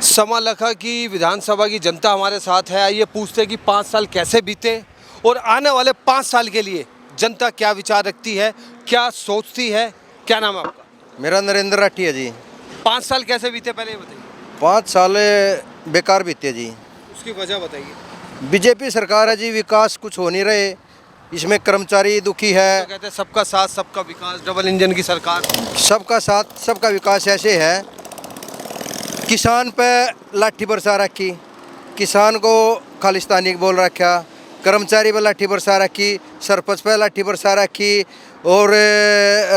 समालखा की विधानसभा की जनता हमारे साथ है। आइए पूछते हैं कि 5 साल कैसे बीते और आने वाले 5 साल के लिए जनता क्या विचार रखती है, क्या सोचती है। क्या नाम है आपका? मेरा नरेंद्र राठी है जी। 5 साल कैसे बीते पहले ये बताइए। 5 साल बेकार बीते जी। उसकी वजह बताइए। बीजेपी सरकार है जी, विकास कुछ हो नहीं रहे। इसमें कर्मचारी दुखी है। तो कहते हैं सबका साथ सबका विकास, डबल इंजन की सरकार। सबका साथ सबका विकास ऐसे है, किसान पे लाठी बरसा रखी, किसान को खालिस्तानी बोल रखा, कर्मचारी पे लाठी बरसा रखी, सरपंच पे लाठी बरसा रखी। और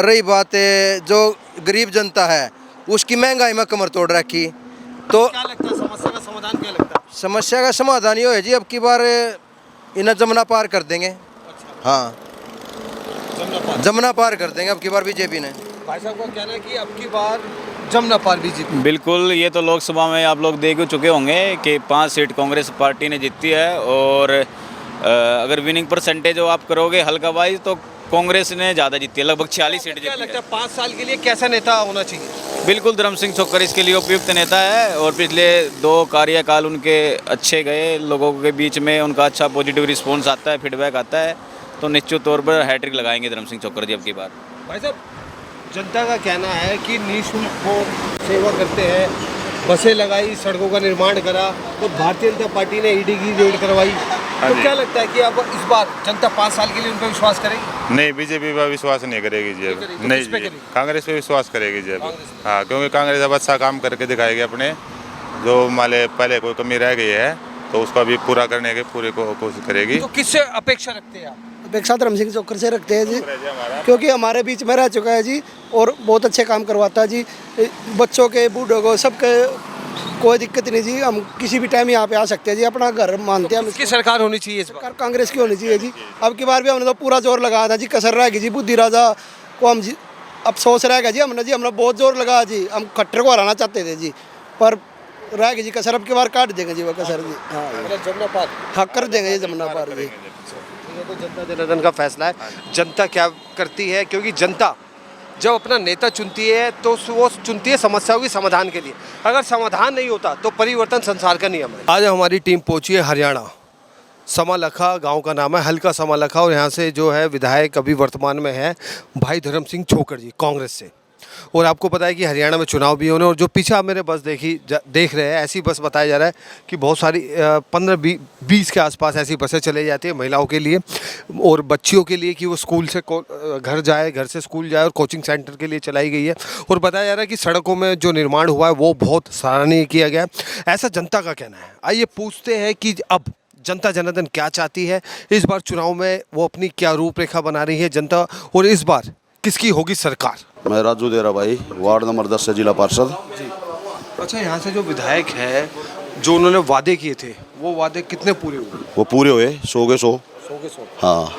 रही बात जो गरीब जनता है उसकी महंगाई में कमर तोड़ रखी। तो क्या लगता है समस्या का समाधान क्या लगता है? समस्या का समाधान ये है जी, अब की बार इन्हें जमुना पार कर देंगे। अच्छा, हाँ, जमुना पार कर देंगे अब की बार बीजेपी ने। भाई साहब का कहना है कि अब की बार जमुना पार बीजेपी। बिल्कुल, ये तो लोकसभा में आप लोग देख चुके होंगे कि 5 सीट कांग्रेस पार्टी ने जीती है। और अगर विनिंग परसेंटेज आप करोगे हल्का वाइज तो कांग्रेस ने ज़्यादा जीती है, लगभग 46 सीट क्या जीती लगता है। है 5 साल के लिए कैसा नेता होना चाहिए? बिल्कुल, धर्म सिंह छोक्कर इसके लिए उपयुक्त नेता है। और पिछले 2 कार्यकाल उनके अच्छे गए, लोगों के बीच में उनका अच्छा पॉजिटिव रिस्पॉन्स आता है, फीडबैक आता है। तो निश्चित तौर पर हैट्रिक लगाएंगे धर्म सिंह छोक्कर जी अब की बार। भाई साहब, जनता का कहना है कि निःशुल्क वो सेवा करते हैं, बसें लगाई, सड़कों का निर्माण करा और भारतीय जनता पार्टी ने ईडी की रेड करवाई। तो क्या लगता है कि अब इस बार जनता 5 साल के लिए उन पर विश्वास करेगी? नहीं, बीजेपी पर विश्वास नहीं करेगी जी। अब तो नहीं किस पे जी, करेगी? कांग्रेस पे विश्वास करेगी जी अब। कांग्रेस हाँ, क्योंकि कांग्रेस अब अच्छा काम करके दिखाएगी अपने, जो माले पहले कोई कमी रह गई है तो उसका भी पूरा करने की पूरी कोशिश करेगी। तो किससे अपेक्षा रखते हैं आप? अपेक्षा धर्म सिंह छोक्कर से रखते हैं जी, क्योंकि हमारे बीच में रह चुका है जी और बहुत अच्छे काम करवाता है जी। बच्चों के, बूढ़ों को, सबके कोई दिक्कत नहीं जी। हम किसी भी टाइम यहाँ पे आ सकते हैं जी, अपना घर मानते हैं हम। किसकी सरकार होनी चाहिए इस बार? सरकार कांग्रेस की होनी चाहिए जी। अब की बार भी हमने तो पूरा जोर लगाया था जी, कसर रह गई जी बुद्धि राजा को। हम जी अफसोस रह गया जी, हमने बहुत जोर लगाया जी। हम खट्टर को हराना चाहते थे जी, पर रह गई जी कसर। अब की बार काट देंगे जी वो कसर जी। हाँ, मतलब जमुना पार। हाँ कर देंगे जी जमुना पार जी। तो जनता जनार्दन का फैसला है, जनता क्या करती है। क्योंकि जनता जब अपना नेता चुनती है तो वो चुनती है समस्याओं के समाधान के लिए। अगर समाधान नहीं होता तो परिवर्तन संसार का नियम है। आज हमारी टीम पहुंची है हरियाणा, समालखा गांव का नाम है, हल्का समालखा। और यहाँ से जो है विधायक अभी वर्तमान में है भाई धर्म सिंह छोक्कर जी, कांग्रेस से। और आपको पता है कि हरियाणा में चुनाव भी होने, और जो पीछे आप मेरे बस देख रहे हैं, ऐसी बस बताया जा रहा है कि बहुत सारी 15-20 के आसपास ऐसी बसें चलाई जाती है महिलाओं के लिए और बच्चियों के लिए, कि वो स्कूल से घर जाए, घर से स्कूल जाए, और कोचिंग सेंटर के लिए चलाई गई है। और बताया जा रहा है कि सड़कों में जो निर्माण हुआ है वो बहुत सराहनीय किया गया है, ऐसा जनता का कहना है। आइए पूछते हैं कि अब जनता जनार्दन क्या चाहती है, इस बार चुनाव में वो अपनी क्या रूपरेखा बना रही है जनता, और इस बार किसकी होगी सरकार। मैं राजू देरा भाई, वार्ड नंबर 10 से जिला पार्षद। अच्छा, यहाँ से जो विधायक है, जो उन्होंने वादे किए थे, वो वादे कितने पूरे हुए? वो पूरे हुए 100 के 100। 100 के 100। हाँ,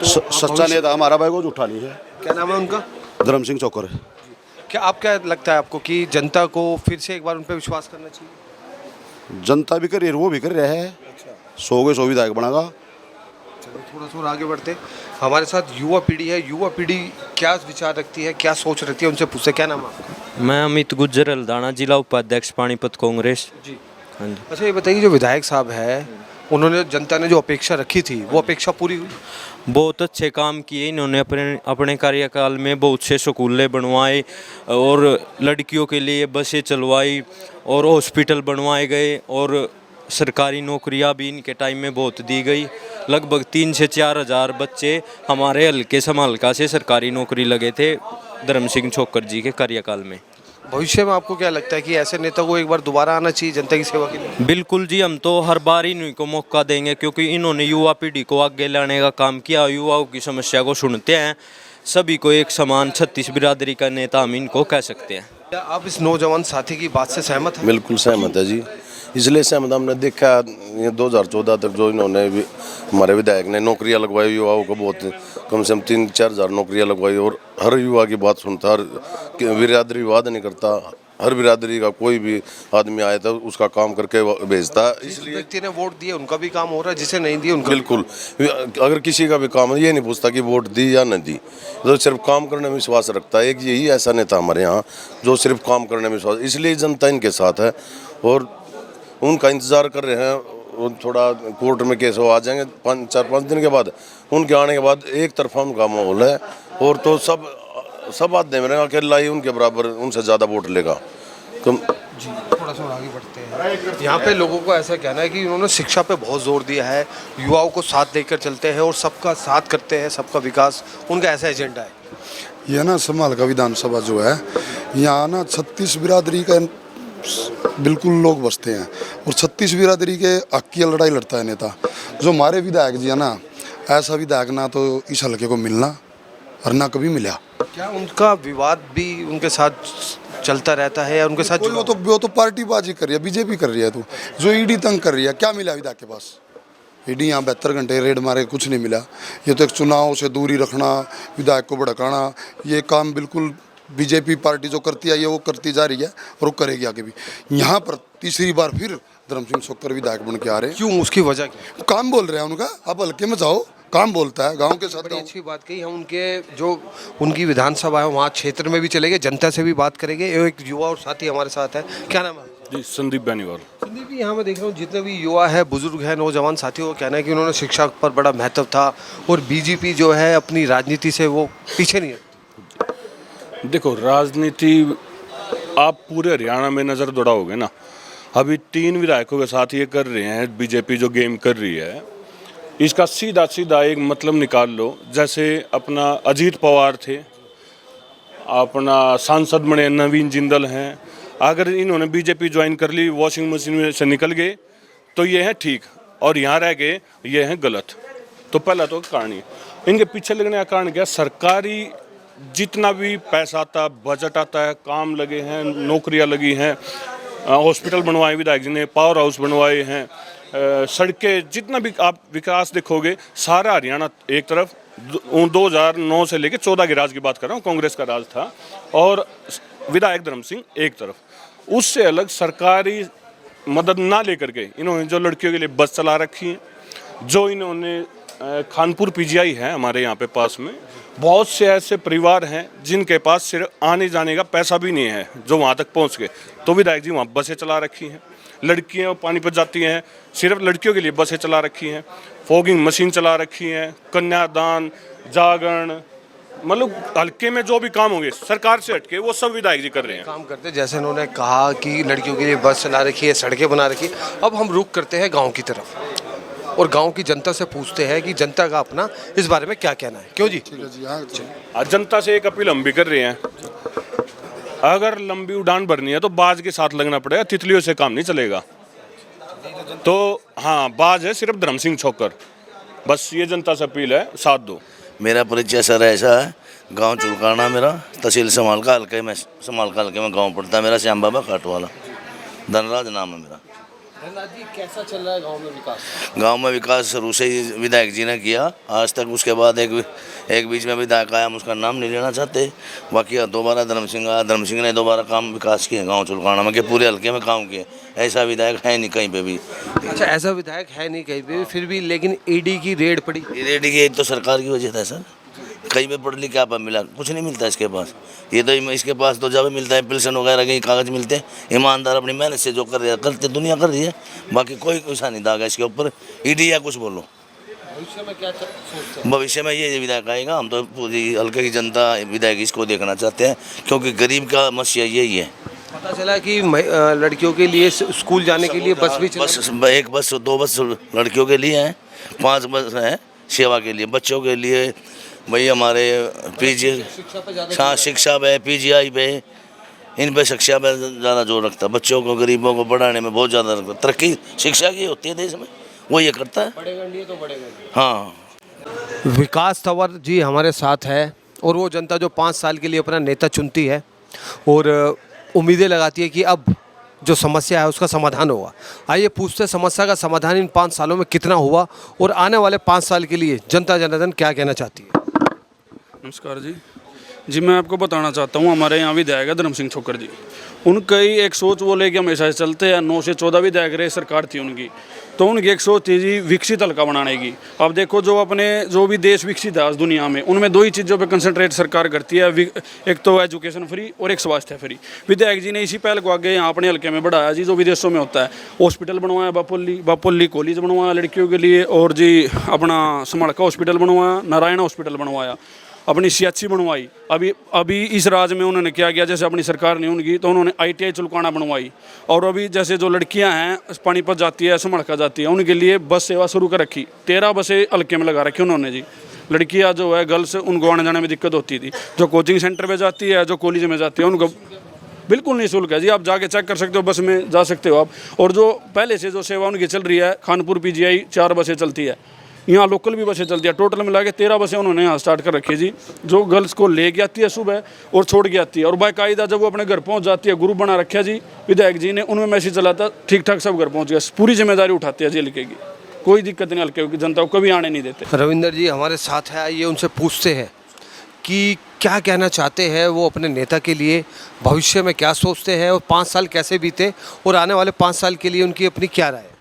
सच्चा नेता हमारा भाई को झूठा नहीं है। क्या नाम है उनका? धर्म सिंह छोक्कर। क्या लगता है आपको कि जनता को फिर से एक बार उन पर विश्वास करना चाहिए? जनता भी कर रही है, वो भी कर रहा है। 100 के 100 विधायक बनेगा। चलो थोड़ा सा और आगे बढ़ते। हमारे साथ युवा पीढ़ी है। युवा पीढ़ी क्या विचार रखती है, क्या सोच रखती है, उनसे पूछते। क्या नाम है आपका? मैं अमित गुज्जर हल्दाना, जिला उपाध्यक्ष पानीपत कांग्रेस जी। हाँ जी। अच्छा, ये बताइए, जो विधायक साहब है, उन्होंने जनता ने जो अपेक्षा रखी थी वो अपेक्षा पूरी हुई? बहुत अच्छे काम किए इन्होंने अपने कार्यकाल में। बहुत से स्कूलें बनवाए और लड़कियों के लिए बसें चलवाई और हॉस्पिटल बनवाए गए, और सरकारी नौकरियां भी इनके टाइम में बहुत दी गई। लगभग 3 से 4 हज़ार बच्चे हमारे हल्के समालखा से सरकारी नौकरी लगे थे धर्म सिंह छोक्कर जी के कार्यकाल में। भविष्य में आपको क्या लगता है कि ऐसे नेता को एक बार दोबारा आना चाहिए जनता की सेवा के लिए? बिल्कुल जी, हम तो हर बार इन्हीं को मौका देंगे, क्योंकि इन्होंने युवा पीढ़ी को आगे लाने का काम किया, युवाओं की समस्या को सुनते हैं। सभी को एक समान 36 बिरादरी का नेता हम इनको कह सकते हैं। क्या आप इस नौजवान साथी की बात से सहमत हैं? बिल्कुल सहमत है जी। इसलिए सहमत हमने देखा ये 2014 तक जो इन्होंने हमारे विधायक ने नौकरियां लगवाई युवाओं को, बहुत कम से कम 3-4 हज़ार नौकरियां लगवाई। और हर युवा की बात सुनता, हर बिरादरी वाद नहीं करता, हर बिरादरी का कोई भी आदमी आया था उसका काम करके वो भेजता है। जिस व्यक्ति ने वोट दिए उनका भी काम हो रहा है, जिसे नहीं दिए उनका बिल्कुल, अगर किसी का भी काम है ये नहीं पूछता कि वोट दी या नहीं दी, तो सिर्फ काम करने में विश्वास रखता है। एक यही ऐसा नेता हमारे यहाँ जो सिर्फ काम करने में विश्वास, इसलिए जनता इनके साथ है और उनका इंतज़ार कर रहे हैं। वो थोड़ा कोर्ट में केस हो आ जाएंगे 4-5 दिन के बाद, उनके आने के बाद एक तरफा उनका माहौल है और तो सब बात दे मेरे अकेला ही उनके बराबर उनसे ज़्यादा वोट लेगा। तो जी थोड़ा सा और आगे बढ़ते हैं। यहाँ पे लोगों को ऐसा कहना है कि उन्होंने शिक्षा पे बहुत जोर दिया है, युवाओं को साथ लेकर चलते हैं और सबका साथ करते हैं, सबका विकास उनका ऐसा एजेंडा है। यह ना समाल का विधानसभा जो है यहाँ ना 36 बिरादरी का बिल्कुल लोग बसते हैं और 36 बिरादरी के हक की लड़ाई लड़ता है नेता। जो हमारे विधायक जी है ना, ऐसा विधायक ना तो इस हल्के को मिलना और ना कभी मिला। क्या उनका विवाद भी उनके साथ चलता रहता है या उनके साथ वो तो पार्टीबाजी कर रही है, बीजेपी कर रही है। तो जो ईडी तंग कर रही है, क्या मिला विधायक के पास? ईडी यहाँ 72 घंटे रेड मारे, कुछ नहीं मिला। ये तो एक चुनाव से दूरी रखना, विधायक को भड़काना, ये काम बिल्कुल बीजेपी पार्टी जो करती आई है वो करती जा रही है और वो करेगी आगे भी। यहाँ पर तीसरी बार फिर धर्म सिंह सोकर विधायक बन के आ रहे हैं। क्यों, उसकी वजह क्या? काम बोल रहे हैं उनका, आप हल्के में जाओ, काम बोलता है गांव के साथ। बड़ी अच्छी बात कही। हम उनके जो उनकी विधानसभा है वहाँ क्षेत्र में भी चले गए, जनता से भी बात करेंगे। एक युवा और साथी हमारे साथ है, क्या नाम है? जी संदीप बेनीवाल। संदीप जी, यहाँ मैं देख रहा हूँ जितने भी युवा है, बुजुर्ग है, नौजवान साथियों का कहना है कि उन्होंने शिक्षा पर बड़ा महत्व था और बीजेपी जो है अपनी राजनीति से वो पीछे नहीं हटती। देखो राजनीति आप पूरे हरियाणा में नज़र दौड़ाओगे ना, अभी 3 विधायकों के साथ ये कर रहे हैं बीजेपी जो गेम कर रही है, इसका सीधा सीधा एक मतलब निकाल लो। जैसे अपना अजीत पवार थे, अपना सांसद बने नवीन जिंदल हैं, अगर इन्होंने बीजेपी ज्वाइन कर ली, वॉशिंग मशीन से निकल गए तो ये है ठीक, और यहाँ रह गए ये है गलत। तो पहला तो कारण ही इनके पीछे लगने का कारण क्या? सरकारी जितना भी पैसा आता, बजट आता है, काम लगे हैं, नौकरियां लगी हैं, हॉस्पिटल बनवाए विधायक जी ने, पावर हाउस बनवाए हैं, सड़कें, जितना भी आप विकास देखोगे सारा हरियाणा एक तरफ। 2009 से लेकर 14 के राज की बात कर रहा हूँ, कांग्रेस का राज था, और विधायक धर्म सिंह एक तरफ। उससे अलग सरकारी मदद ना लेकर के इन्होंने जो लड़कियों के लिए बस चला रखी है, जो इन्होंने खानपुर पीजीआई है हमारे यहाँ पे पास में, बहुत से ऐसे परिवार हैं जिनके पास सिर्फ आने जाने का पैसा भी नहीं है जो वहाँ तक पहुँच गए, तो विधायक जी वहाँ बसें चला रखी हैं। लड़कियाँ पानीपत जाती हैं, सिर्फ लड़कियों के लिए बसें चला रखी हैं, फॉगिंग मशीन चला रखी हैं, कन्यादान, जागरण, मतलब हल्के में जो भी काम होंगे सरकार से हटके वो सब विधायक जी कर रहे हैं, काम करते। जैसे उन्होंने कहा कि लड़कियों के लिए बस चला रखी है, सड़कें बना रखी है। अब हम रुख करते हैं गाँव की तरफ और गांव की जनता से पूछते हैं कि जनता का अपना इस बारे में क्या कहना है। क्यों जी? ठीक है जी, हाँ। आज जनता से एक अपील हम भी कर रहे हैं, अगर लंबी उड़ान भरनी है तो बाज के साथ लगना पड़ेगा, तितलियों से काम नहीं चलेगा। तो हाँ, बाज है सिर्फ धर्म सिंह छोकर, बस ये जनता से अपील है, साथ दो। मेरा परिचय सर ऐसा है, गांव चुलकाना मेरा, तहसील समाल का हल्के में, समाल का हल्के में गांव पड़ता है मेरा, श्याम बाबा काटवाला, धनराज नाम है मेरा। धनराज जी, कैसा चल रहा है गांव में विकास? गांव में विकास शुरू से ही विधायक जी ने किया आज तक। उसके बाद एक बीच में विधायक आया, हम उसका नाम नहीं लेना चाहते, बाकी दोबारा धर्म सिंह आया, धर्म सिंह ने दोबारा काम विकास किए गांव चुलकाना में, के पूरे हल्के में काम किए। ऐसा विधायक है नहीं कहीं पे भी। अच्छा, ऐसा विधायक है नहीं कहीं पे, फिर भी लेकिन ईडी की रेड पड़ी। ईडी की तो सरकार की वजह था सर, कहीं पे पढ़ लिख क्या पर मिला, कुछ नहीं मिलता इसके पास। ये तो इसके पास तो जब मिलता है पेंशन वगैरह के कागज मिलते हैं, ईमानदार अपनी मेहनत से जो कर रहे हैं करते दुनिया कर रही है, बाकी कोई ऐसा नहीं दाग है इसके ऊपर। ईडी या कुछ बोलो, भविष्य में क्या सोचते हैं? भविष्य में ये विधायक आएगा, हम तो पूरी हल्के की जनता विधायक इसको देखना चाहते हैं, क्योंकि गरीब का मसला यही है। पता चला कि लड़कियों के लिए स्कूल जाने के लिए बस भी बस, एक बस 2 बस लड़कियों के लिए हैं, 5 बस हैं सेवा के लिए, बच्चों के लिए भाई हमारे पीजी शिक्षा पे, पीजीआई पे, इन पे शिक्षा पे ज़्यादा जोर रखता है। बच्चों को, गरीबों को पढ़ाने में बहुत ज़्यादा रखता है। तरक्की शिक्षा की होती है देश में, वो ये करता है। हाँ, विकास तंवर जी हमारे साथ है और वो जनता जो 5 साल के लिए अपना नेता चुनती है और उम्मीदें लगाती है कि अब जो समस्या है उसका समाधान होगा। आइए पूछते हैं समस्या का समाधान इन 5 सालों में कितना हुआ और आने वाले 5 साल के लिए जनता जनार्दन क्या कहना चाहती है। नमस्कार जी, जी मैं आपको बताना चाहता हूँ, हमारे यहाँ विधायक है धर्म सिंह छोकर जी, उनका ही एक सोच वो लेके हमेशा से चलते हैं। 9 से 14 विधायक रहे सरकार थी उनकी, तो उनकी एक सोच थी जी विकसित हल्का बनाने की। अब देखो जो भी देश विकसित है आज दुनिया में, उनमें 2 ही चीज़ों पे कंसंट्रेट सरकार करती है, एक तो एजुकेशन फ्री और एक स्वास्थ्य फ्री। विधायक जी ने इसी पहल को आगे यहाँ अपने हल्के में बढ़ाया जी, जो विदेशों में होता है। हॉस्पिटल बनवाया बापोली कॉलेज बनवाया लड़कियों के लिए, और जी अपना समाड़का हॉस्पिटल बनवाया, नारायण हॉस्पिटल बनवाया, अपनी सीएचसी बनवाई। अभी इस राज्य में उन्होंने क्या किया, जैसे अपनी सरकार नहीं उनकी, तो उन्होंने ITI चुलकाना बनवाई। और अभी जैसे जो लड़कियां हैं पानीपत जाती है, समड़का जाती है, उनके लिए बस सेवा शुरू कर रखी। 13 बसें हल्के में लगा रखी उन्होंने जी। लड़कियां जो है गर्ल्स, उनको आने जाने में दिक्कत होती थी। जो कोचिंग सेंटर पे जाती है, जो कॉलेज में जाती है, उनको बिल्कुल निःशुल्क है जी। आप जाके चेक कर सकते हो, बस में जा सकते हो आप। और जो पहले से जो सेवा उनकी चल रही है, खानपुर PGI 4 बसें चलती है, यहाँ लोकल भी बसें चलती है, टोटल मिला के 13 बसें उन्होंने यहाँ स्टार्ट कर रखी है जी, जो गर्ल्स को ले के आती है सुबह और छोड़ के आती है। और बाकायदा जब वो अपने घर पहुँच जाती है, ग्रुप बना रखा है जी विधायक जी ने, उनमें मैसेज चलाता, ठीक ठाक सब घर पहुँच गया। पूरी जिम्मेदारी उठाती है जी हल्के की, कोई दिक्कत नहीं हल्के की जनता को कभी आने नहीं देते। रविंदर जी हमारे साथ है, आइए उनसे पूछते हैं कि क्या कहना चाहते हैं वो अपने नेता के लिए, भविष्य में क्या सोचते हैं, और 5 साल कैसे बीते, और आने वाले 5 साल के लिए उनकी अपनी क्या राय है।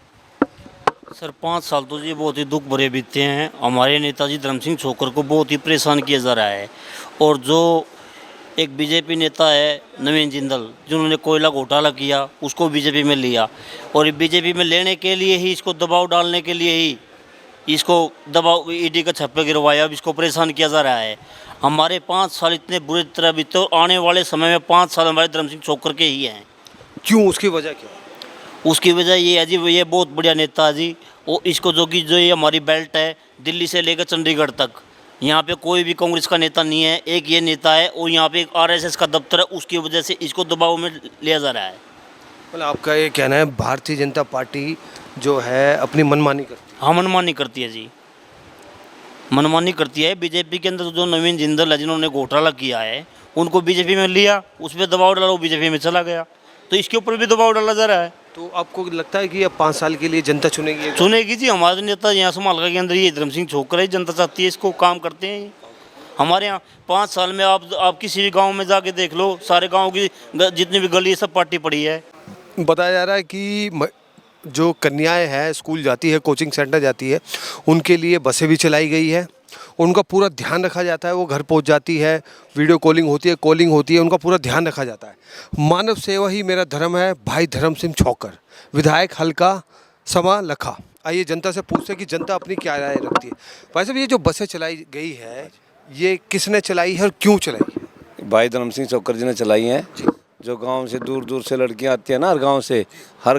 सर 5 साल तो जी बहुत ही दुख भरे बीते हैं। हमारे नेताजी धर्म सिंह छोकर को बहुत ही परेशान किया जा रहा है। और जो एक बीजेपी नेता है नवीन जिंदल, जिन्होंने कोयला घोटाला किया, उसको बीजेपी में लिया, और बीजेपी में लेने के लिए ही, इसको दबाव डालने के लिए ही इसको दबाव ईडी का छप्पे गिरवाया। अब इसको परेशान किया जा रहा है। हमारे 5 साल इतने बुरी तरह बीते, और आने वाले समय में 5 साल हमारे धर्म सिंह छोकर के ही हैं। क्यों, उसकी वजह क्या? उसकी वजह ये है जी, ये बहुत बढ़िया नेता है जी। वो इसको जो ये हमारी बेल्ट है दिल्ली से लेकर चंडीगढ़ तक, यहाँ पे कोई भी कांग्रेस का नेता नहीं है, एक ये नेता है। और यहाँ पे एक RSS का दफ्तर है, उसकी वजह से इसको दबाव में लिया जा रहा है। मतलब आपका ये कहना है भारतीय जनता पार्टी जो है अपनी मनमानी करती है? हाँ, मनमानी करती है जी, मनमानी करती है। बीजेपी के अंदर जो नवीन जिंदल है, जिन्होंने घोटाला किया है, उनको बीजेपी में लिया, उस पर दबाव डाला, वो बीजेपी में चला गया, तो इसके ऊपर भी दबाव डाला जा रहा है। तो आपको लगता है कि अब 5 साल के लिए जनता चुनेगी? चुनेगी जी। हमारे नेता यहाँ समालका के अंदर ये धर्म सिंह छोकर है, जनता चाहती है इसको, काम करते हैं हमारे यहाँ। 5 साल में आप किसी भी गांव में जाके देख लो, सारे गांव की जितनी भी गली सब पार्टी पड़ी है। बताया जा रहा है कि जो कन्याएं हैं स्कूल जाती है, कोचिंग सेंटर जाती है, उनके लिए बसें भी चलाई गई है, उनका पूरा ध्यान रखा जाता है। वो घर पहुंच जाती है, वीडियो कॉलिंग होती है, उनका पूरा ध्यान रखा जाता है। मानव सेवा ही मेरा धर्म है, भाई धर्म सिंह छोकर, विधायक हल्का समालखा। आइए जनता से पूछते हैं कि जनता अपनी क्या राय रखती है। भाई साहब, ये जो बसें चलाई गई है, ये किसने चलाई है और क्यों चलाई है? भाई धर्म सिंह छोकर जी ने चलाई हैं। जो गांव से दूर दूर से लड़कियां आती हैं ना, हर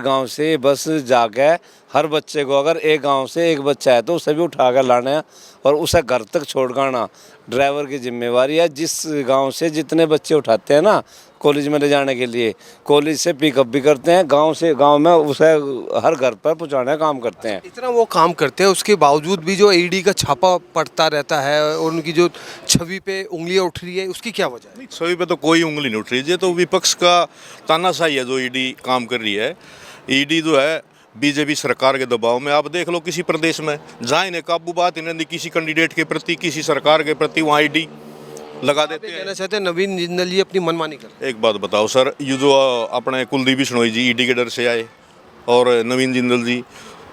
गांव से बस जाके हर बच्चे को, अगर एक गांव से एक बच्चा है तो उसे भी उठा कर लाना है और उसे घर तक छोड़ कर आना ड्राइवर की जिम्मेवारी है। जिस गांव से जितने बच्चे उठाते हैं ना कॉलेज में ले जाने के लिए, कॉलेज से पिकअप भी करते हैं, गांव में उसे हर घर पर पहुंचाने का काम करते हैं। इतना वो काम करते हैं, उसके बावजूद भी जो ईडी का छापा पड़ता रहता है और उनकी जो छवि पे उंगलियां उठ रही है, उसकी क्या वजह है? छवि पे तो कोई उंगली नहीं उठ रही है, तो विपक्ष का तानाशाही है जो ईडी काम कर रही है। ईडी जो है बीजेपी सरकार के दबाव में, आप देख लो किसी प्रदेश में जहाँ इन्हें काबू बात इन्हें किसी कैंडिडेट के प्रति, किसी सरकार के प्रति, वहाँ ईडी लगा देते हैं। कहना चाहते हैं नवीन जिंदल जी अपनी मनमानी करते। एक बात बताओ सर, ये जो अपने कुलदीप बिश्नोई जी ईडी के डर से आए, और नवीन जिंदल जी,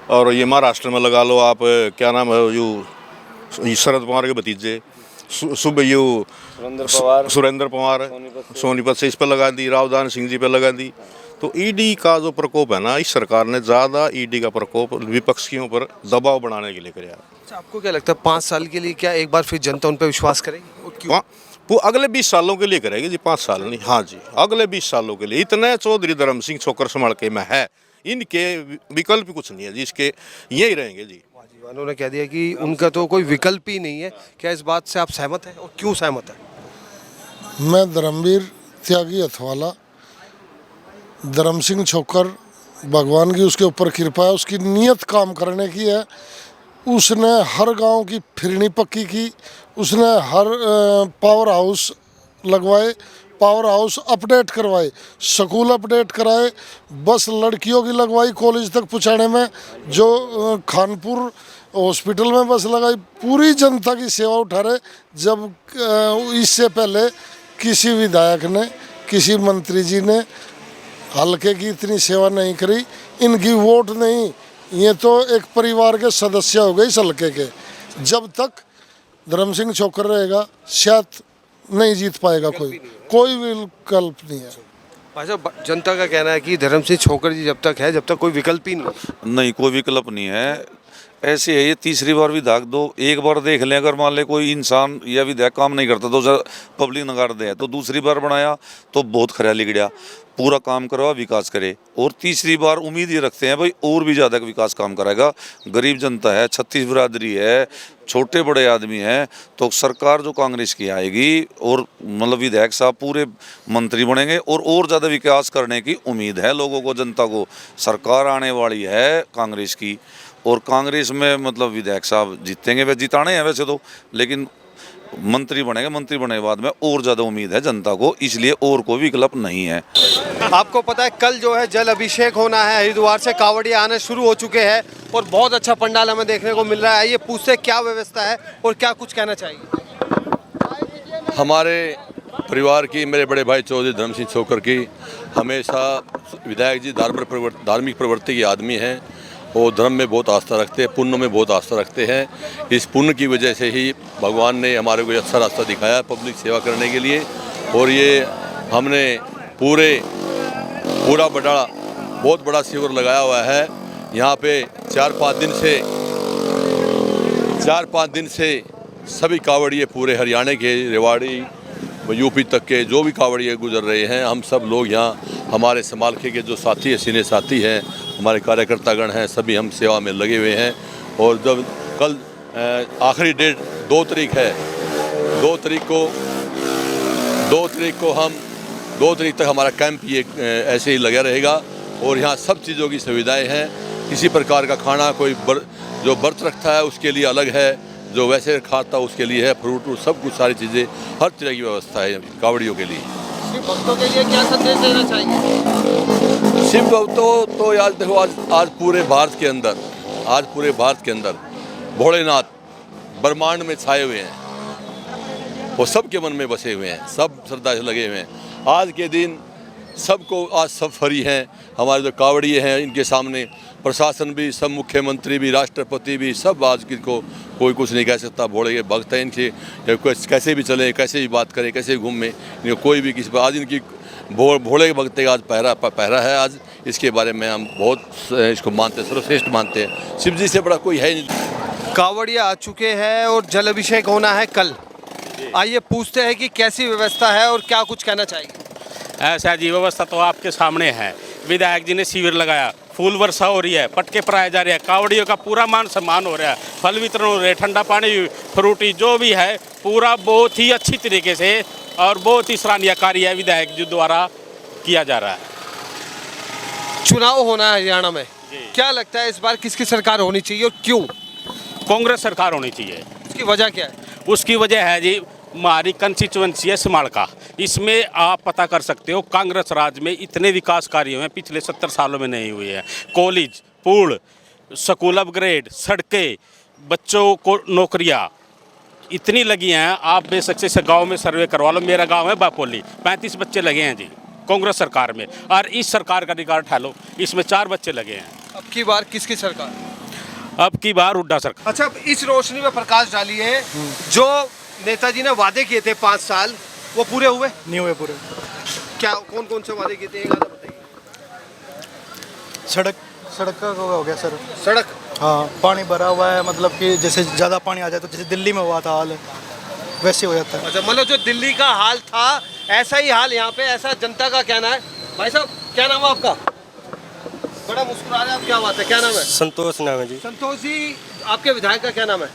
और ये महाराष्ट्र में लगा लो आप, क्या नाम है ये शरद पवार के भतीजे सुरेंद्र पवार, सोनीपत से इस पर लगा दी, रावदान सिंह जी पे लगा दी। तो ईडी का जो प्रकोप है ना, इस सरकार ने ज़्यादा ईडी का प्रकोप विपक्षियों पर दबाव बनाने के लिए किया। अच्छा, आपको क्या लगता है 5 साल के लिए क्या एक बार फिर जनता उन पर विश्वास करेगी? वो अगले 20 सालों के लिए करेगी जी, 5 साल नहीं। हाँ जी, अगले 20 सालों के लिए। इतने चौधरी धर्म सिंह छोकर समालके में है, इनके विकल्प कुछ नहीं है जी, इसके यही रहेंगे जी। उन्होंने कह दिया कि उनका तो कोई विकल्प ही नहीं है। क्या इस बात से आप सहमत हैं, और क्यों सहमत हैं? मैं धर्मवीर त्यागी अथवाला, धर्म सिंह छोकर, भगवान की उसके ऊपर कृपा है, उसकी नीयत काम करने की है। उसने हर गांव की फिरनी पक्की की, उसने हर पावर हाउस लगवाए, पावर हाउस अपडेट करवाए, स्कूल अपडेट कराए, बस लड़कियों की लगवाई कॉलेज तक पहुंचाने में। जो खानपुर हॉस्पिटल में बस लगाई, पूरी जनता की सेवा उठा रहे। जब इससे पहले किसी विधायक ने, किसी मंत्री जी ने हल्के की इतनी सेवा नहीं करी। इनकी वोट नहीं, ये तो एक परिवार के सदस्य हो गए इस हल्के के। जब तक धर्म सिंह छोकर रहेगा शायद नहीं जीत पाएगा कोई विकल्प नहीं है। भाई साहब, जनता का कहना है कि धर्म सिंह छोकर जी जब तक है, जब तक कोई विकल्प ही नहीं। नहीं, कोई विकल्प नहीं है। ऐसे है, ये तीसरी बार विधायक दो, एक बार देख लें अगर मान ले कोई इंसान या विधायक काम नहीं करता तो पब्लिक नकार दे, तो दूसरी बार बनाया तो बहुत खराली गिरा, पूरा काम करवा, विकास करे। और तीसरी बार उम्मीद ये रखते हैं भाई और भी ज़्यादा विकास काम कराएगा। गरीब जनता है, 36 बिरादरी है, छोटे बड़े आदमी हैं, तो सरकार जो कांग्रेस की आएगी और मतलब विधायक साहब पूरे मंत्री बनेंगे और ज़्यादा विकास करने की उम्मीद है लोगों को, जनता को। सरकार आने वाली है कांग्रेस की और कांग्रेस में मतलब विधायक साहब जीतेंगे, वे जिताने हैं वैसे तो, लेकिन मंत्री बनेंगे। मंत्री बनने के बाद में और ज़्यादा उम्मीद है जनता को, इसलिए और कोई विकल्प नहीं है। आपको पता है कल जो है जल अभिषेक होना है, हरिद्वार से कांवड़िया आने शुरू हो चुके हैं और बहुत अच्छा पंडाल हमें देखने को मिल रहा है। ये पूछते क्या व्यवस्था है और क्या कुछ कहना चाहिए। हमारे परिवार की, मेरे बड़े भाई चौधरी धर्म सिंह छोकर की, हमेशा विधायक जी धार्मिक प्रवृत्ति के आदमी हैं और धर्म में बहुत आस्था रखते हैं, पुण्य में बहुत आस्था रखते हैं। इस पुण्य की वजह से ही भगवान ने हमारे को अच्छा रास्ता दिखाया पब्लिक सेवा करने के लिए। और ये हमने पूरा बहुत बड़ा शिविर लगाया हुआ है। यहाँ पे 4-5 दिन से सभी कांवड़िए पूरे हरियाणा के, रेवाड़ी, यूपी तक के जो भी कांवड़िए गुजर रहे हैं, हम सब लोग यहाँ हमारे समालखे के जो साथी हैं, सीनियर साथी हैं, हमारे कार्यकर्तागण हैं, सभी हम सेवा में लगे हुए हैं। और जब कल आखिरी डेट 2 तारीख है, 2 तारीख तक हमारा कैंप ये ऐसे ही लगा रहेगा। और यहाँ सब चीज़ों की सुविधाएं हैं, किसी प्रकार का खाना जो व्रत रखता है उसके लिए अलग है, जो वैसे खाता उसके लिए है, फ्रूट सब कुछ सारी चीज़ें, हर तरह की व्यवस्था है कांवड़ियों के लिए। शिव भक्तों के लिए क्या संदेश देना चाहिए। शिव भक्तों तो आज देखो, आज पूरे भारत के अंदर भोलेनाथ ब्रह्मांड में छाए हुए हैं, वो सबके मन में बसे हुए हैं, सब श्रद्धा से लगे हुए हैं। आज के दिन सबको आज सब फ्री हैं। हमारे जो कांवड़िए हैं इनके सामने प्रशासन भी, सब मुख्यमंत्री भी, राष्ट्रपति भी, सब आज को कोई कुछ नहीं कह सकता। भोले के भक्त हैं, इनके कैसे भी चले, कैसे भी बात करें, कैसे भी घूमें, कोई भी किसी पर आज इनकी भोले के भक्त का आज पहरा है। आज इसके बारे में हम बहुत इसको मानते हैं, सर्वश्रेष्ठ मानते हैं। शिव जी से बड़ा कोई है नहीं। कांवड़िया आ चुके हैं और जल अभिषेक होना है कल। आइए पूछते हैं कि कैसी व्यवस्था है और क्या कुछ कहना चाहिए। ऐसा जी, व्यवस्था तो आपके सामने है। विधायक जी ने शिविर लगाया, फूल वर्षा हो रही है, पटके पराए जा रहे हैं, कांवड़ियों का पूरा मान सम्मान हो रहा है, फल वितरण हो रहे हैं, ठंडा पानी, फ्रूटी जो भी है पूरा बहुत ही अच्छी तरीके से और बहुत ही सराहनीय कार्य है विधायक जी द्वारा किया जा रहा है। चुनाव होना है हरियाणा में, क्या लगता है इस बार किसकी सरकार होनी चाहिए और क्यों। कांग्रेस सरकार होनी चाहिए। उसकी वजह क्या है। उसकी वजह है जी, हमारी कंस्टिट्यूएंसी है समालका, इसमें आप पता कर सकते हो कांग्रेस राज में इतने विकास कार्य हुए हैं पिछले 70 सालों में नहीं हुए हैं। कॉलेज, पुल, स्कूल अपग्रेड, सड़कें, बच्चों को नौकरियां इतनी लगी हैं। आप बेशक से गांव में सर्वे करवा लो, मेरा गांव है बापोली, 35 बच्चे लगे हैं जी कांग्रेस सरकार में। और इस सरकार का रिकॉर्ड उठा लो, इसमें 4 बच्चे लगे हैं। अब की बार किसकी सरकार। अब की बार हुड्डा सरकार। अच्छा, इस रोशनी में प्रकाश डालिए, जो नेताजी ने वादे किए थे 5 साल, वो पूरे हुए नहीं हुए पूरे। क्या, कौन कौन से वादे किए थे, एक आधा बताइए। सड़क का हो गया सर। सड़क, हाँ, पानी भरा हुआ है, मतलब कि जैसे ज़्यादा पानी आ जाए तो जैसे दिल्ली में हुआ था हाल, वैसे हो जाता है। अच्छा, मतलब जो दिल्ली का हाल था ऐसा ही हाल यहाँ पे, ऐसा जनता का कहना है। भाई साहब, क्या नाम है आपका। बड़ा मुस्कुरा रहे हैं आप, क्या बात है, क्या नाम है। संतोष नाम है जी। संतोष जी, आपके विधायक का क्या नाम है।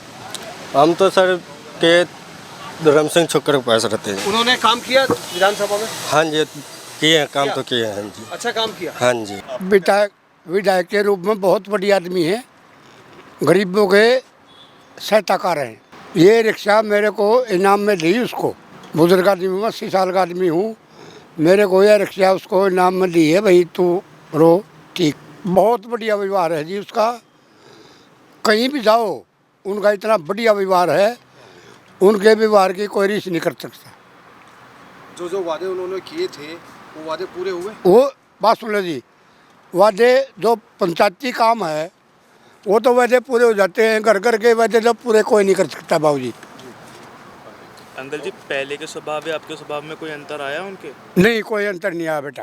हम तो सर के धर्म सिंह छोकर के पास रहते हैं। उन्होंने काम किया विधानसभा में। हाँ जी, किए हैं काम तो किए हैं। हाँ जी, अच्छा काम किया। हाँ जी। विधायक के रूप में बहुत बड़ी आदमी है, गरीबों के सहायताकार हैं। ये रिक्शा मेरे को इनाम में दी, उसको बुजुर्ग आदमी हूँ, 80 साल का आदमी हूँ, मेरे को यह रिक्शा उसको इनाम में दी है। भाई तू रो, ठीक, बहुत बढ़िया व्यवहार है जी उसका। कहीं भी जाओ उनका इतना बढ़िया व्यवहार है, उनके व्यवहार की कोई रीस नहीं कर सकता। जो जो वादे उन्होंने किए थे वो वादे पूरे हुए? वो बात सुन लो जी, वादे जो पंचायती काम है वो तो वादे पूरे हो जाते हैं, घर घर के वादे तो पूरे कोई नहीं कर सकता बाबू जी। अंकल जी, पहले के स्वभाव या आपके स्वभाव में कोई अंतर आया उनके? नहीं, कोई अंतर नहीं आया बेटा।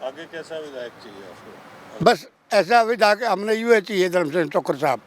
आगे कैसा विधायक चाहिए आपको? बस ऐसा विधायक हमने यूँ चाहिए धर्मसिंह चोकर साहब।